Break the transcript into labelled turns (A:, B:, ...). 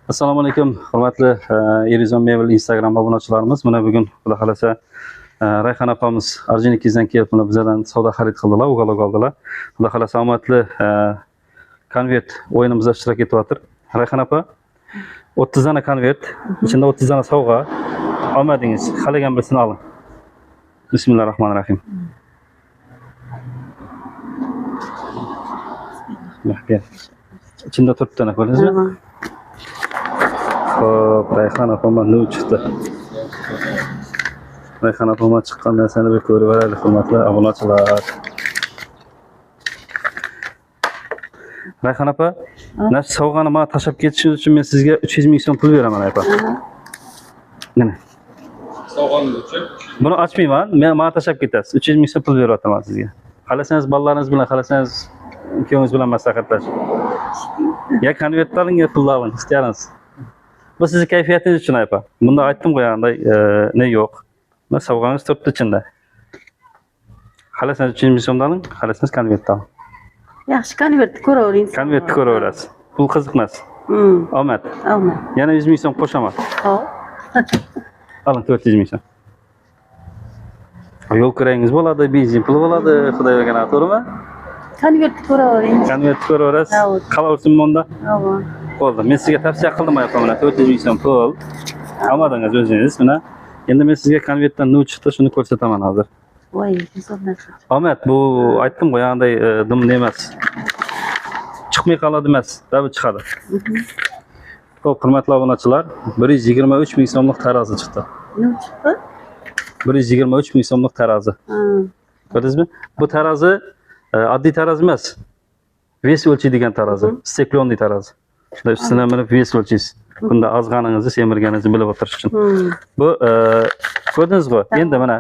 A: Assalomu alaykum, hurmatli Erizon Mebel Instagram obunachilarimiz. Mana bugun xudo xolasa Rayhon opamiz Arjinikizdan kelib, mana bizdan savdo xarid qildilar, ugalog oldilar. Xudo xolasa omadli konvert o'yinimizda ishtirok etyaptir. Rayhon opa, 30 dana konvert, ichida 30 dana sovg'a. Omadingiz, xalagan birsini oling. Bismillahirrohmanirrohim. İçinde 4 tane koydunuz mu? Hop, Rayhon opama ne çıktı? Rayhon opama çıkan narsani bir ko'rib beraylik, hurmatli obunachilar. Rayhon opa, mana shu sovg'ani menga tashlab ketishingiz uchun men sizga 300 ming so'm pul beraman, opa. Mana.
B: Sovg'ani uchun.
A: Buni ochmayman, menga tashlab ketasiz. 300 ming so'm pul beryapman sizga. Xalasangiz bolalaringiz bilan, xalasangiz ikkovingiz bilan maslahatlashib. Ya konvertni oling, ya pulni oling, ixtiyoringiz. Bu sizin keyfiyetingiz için ayıpa. Bunda aytdim qo'yganday ne yo'q. Mana sovg'angiz turibdi ichida. Xalasangiz 300 ming so'mdan oling, xalasangiz konvertni oling.
C: Yaxshi konvertni ko'ravering.
A: Konvertni ko'raverasiz. Pul qiziq emas. Omad.
C: Omad.
A: Yana 100 ming so'm qo'shaman.
C: Hop.
A: Oling 400 ming so'm. Yo'l kirangiz bo'ladi, benzin puli bo'ladi, xudoga bergan, to'g'rimi?
C: Konvertni ko'ravering.
A: Konvertni ko'raverasiz. Qalavursin bunda.
C: Hop.
A: Bo'ldi. Men sizga tavsiya qildim ayol, mana 400 ming so'm pul. Olmadingiz o'zingiz, mana. Endi men sizga konvertdan nima chiqdi, shuni ko'rsataman hozir.
C: Voy, hisoblashdi.
A: Ahmet, bu aytdim qo'yganday dim emas. Chiqmay qoladi emas, tabi chiqadi. Xo'p, hurmatli obunachilar, 123 ming so'mlik tarozi chiqdi.
C: Nima chiqdi?
A: 123 ming so'mlik tarozi. Ko'rdingizmi? Bu tarozi oddiy tarozi emas. Ves o'lchaydigan tarozi, steklonli tarozi. Shunda ustidan minib ves o'lchaysiz. Bunda ozg'aningizni, semirganingizni bilib o'tirish uchun. Bu ko'rdingizmi? Endi mana